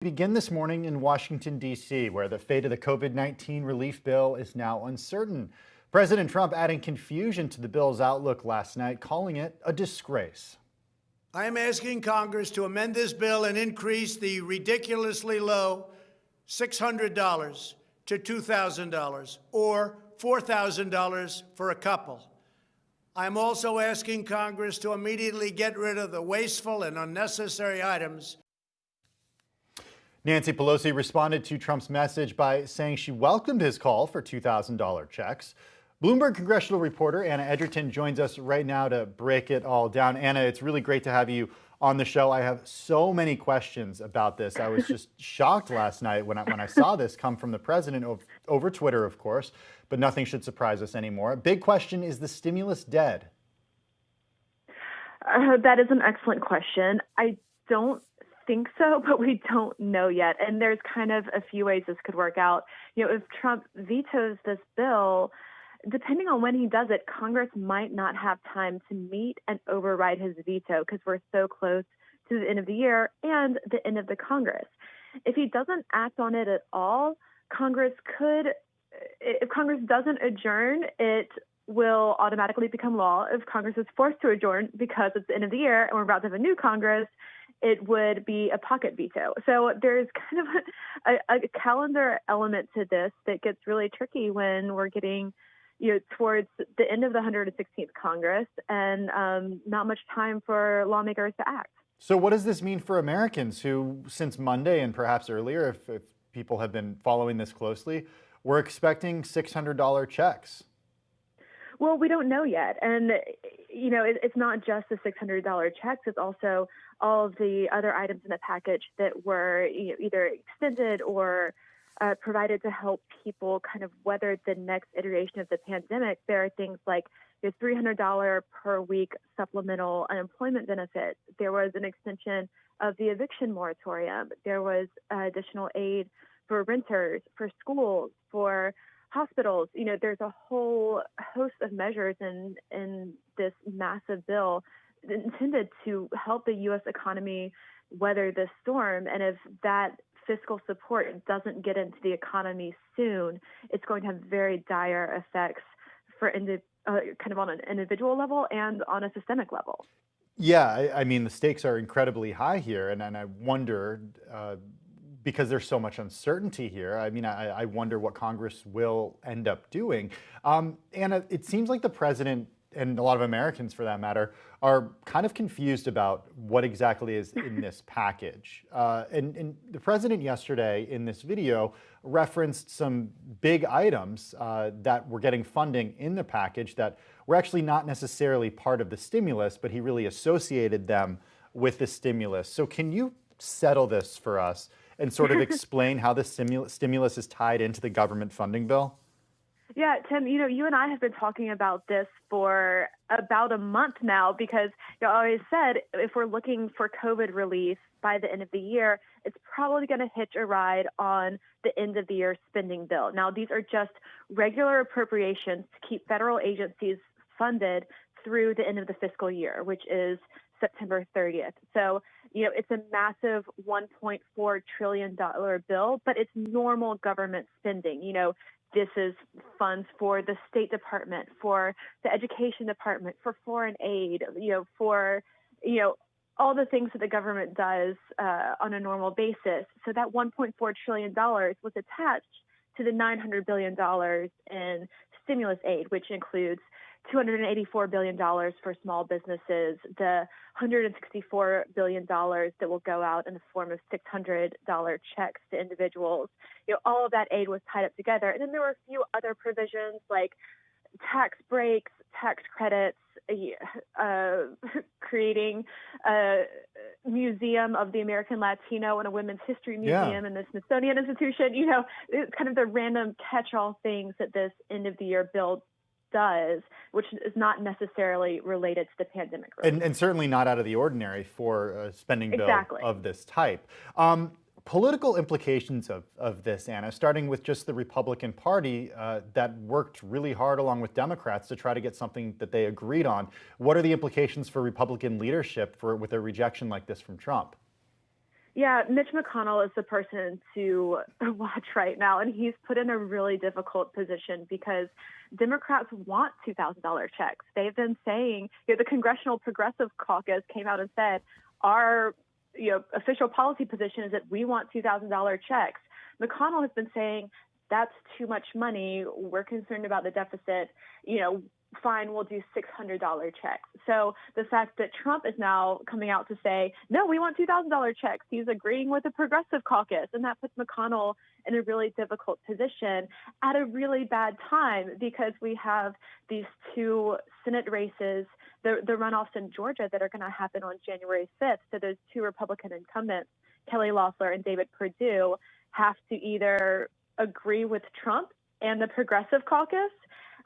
Begin this morning in Washington, D.C., where the fate of the COVID-19 relief bill is now uncertain. President Trump adding confusion to the bill's outlook last night, calling it a disgrace. I am asking Congress to amend this bill and increase the ridiculously low $600 to $2,000 or $4,000 for a couple. I'm also asking Congress to immediately get rid of the wasteful and unnecessary items. Nancy Pelosi responded to Trump's message by saying she welcomed his call for $2,000 checks. Bloomberg congressional reporter Anna Edgerton joins us right now to break it all down. Anna, it's really great to have you on the show. I have so many questions about this. I was just shocked last night when I saw this come from the president over Twitter, of course, but nothing should surprise us anymore. Big question, is the stimulus dead? That is an excellent question. I don't think so, but we don't know yet. And there's kind of a few ways this could work out. If Trump vetoes this bill, depending on when he does it, Congress might not have time to meet and override his veto because we're so close to the end of the year and the end of the Congress. If he doesn't act on it at all, if Congress doesn't adjourn, it will automatically become law. If Congress is forced to adjourn because it's the end of the year and we're about to have a new Congress, it would be a pocket veto. So there's kind of a calendar element to this that gets really tricky when we're getting towards the end of the 116th Congress and not much time for lawmakers to act. So what does this mean for Americans who, since Monday and perhaps earlier, if people have been following this closely, were expecting $600 checks? Well, we don't know yet. And, it's not just the $600 checks. It's also all of the other items in the package that were either extended or provided to help people kind of weather the next iteration of the pandemic. There are things like the $300 per week supplemental unemployment benefit. There was an extension of the eviction moratorium. There was additional aid for renters, for schools, for hospitals. There's a whole host of measures in this massive bill intended to help the U.S. economy weather this storm. And if that fiscal support doesn't get into the economy soon, it's going to have very dire effects for kind of on an individual level and on a systemic level. Yeah, I mean, the stakes are incredibly high here, and I wonder, because there's so much uncertainty here, I wonder what Congress will end up doing. And it seems like the president, and a lot of Americans for that matter, are kind of confused about what exactly is in this package. And the president yesterday in this video referenced some big items that were getting funding in the package that were actually not necessarily part of the stimulus, but he really associated them with the stimulus. So can you settle this for us and sort of explain how the stimulus is tied into the government funding bill? Yeah, Tim, you and I have been talking about this for about a month now because I always said if we're looking for COVID relief by the end of the year, it's probably going to hitch a ride on the end of the year spending bill. Now, these are just regular appropriations to keep federal agencies funded through the end of the fiscal year, which is September 30th. So, it's a massive $1.4 trillion bill, but it's normal government spending. This is funds for the State Department, for the Education Department, for foreign aid, for, all the things that the government does on a normal basis. So that $1.4 trillion was attached to the $900 billion in stimulus aid, which includes $284 billion for small businesses, the $164 billion that will go out in the form of $600 checks to individuals. All of that aid was tied up together. And then there were a few other provisions like tax breaks, tax credits, creating a museum of the American Latino and a women's history museum in the Smithsonian Institution. It's kind of the random catch-all things that this end of the year bill does, which is not necessarily related to the pandemic. And certainly not out of the ordinary for a spending bill of this type. Political implications of this, Anna, starting with just the Republican Party that worked really hard along with Democrats to try to get something that they agreed on. What are the implications for Republican leadership with a rejection like this from Trump? Yeah, Mitch McConnell is the person to watch right now, and he's put in a really difficult position because Democrats want $2,000 checks. They've been saying, the Congressional Progressive Caucus came out and said, our official policy position is that we want $2,000 checks. McConnell has been saying, that's too much money. We're concerned about the deficit. Fine, we'll do $600 checks. So the fact that Trump is now coming out to say, no, we want $2,000 checks, he's agreeing with the Progressive Caucus. And that puts McConnell in a really difficult position at a really bad time because we have these two Senate races, the runoffs in Georgia that are going to happen on January 5th. So those two Republican incumbents, Kelly Loeffler and David Perdue, have to either agree with Trump and the Progressive Caucus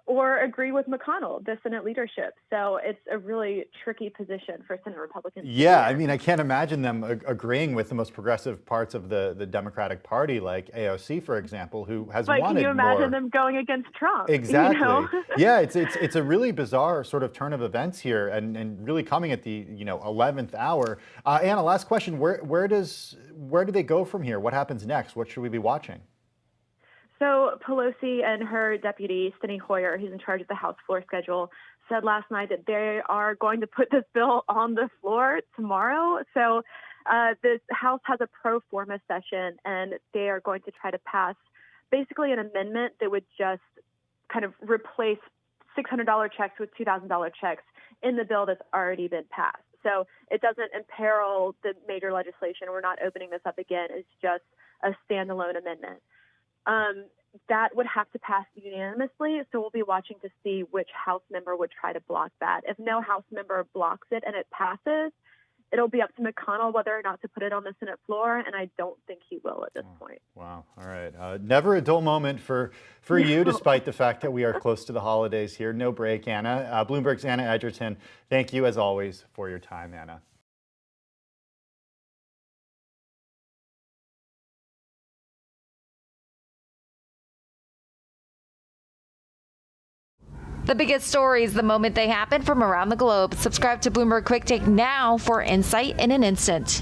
or agree with McConnell, the Senate leadership. So it's a really tricky position for Senate Republicans. Yeah, I mean, I can't imagine them agreeing with the most progressive parts of the Democratic Party, like AOC, for example, who has wanted more. Can you imagine them going against Trump? Exactly. Yeah, it's a really bizarre sort of turn of events here, and really coming at the 11th hour. Anna, last question: where do they go from here? What happens next? What should we be watching? So Pelosi and her deputy, Steny Hoyer, who's in charge of the House floor schedule, said last night that they are going to put this bill on the floor tomorrow. So the House has a pro forma session, and they are going to try to pass basically an amendment that would just kind of replace $600 checks with $2,000 checks in the bill that's already been passed. So it doesn't imperil the major legislation. We're not opening this up again. It's just a standalone amendment. That would have to pass unanimously, so we'll be watching to see which House member would try to block that. If no House member blocks it and it passes, it'll be up to McConnell whether or not to put it on the Senate floor, and I don't think he will at this point. Wow. All right. Never a dull moment for you, despite the fact that we are close to the holidays here. No break, Anna. Bloomberg's Anna Edgerton, thank you, as always, for your time, Anna. The biggest stories the moment they happen from around the globe. Subscribe to Bloomberg Quick Take now for insight in an instant.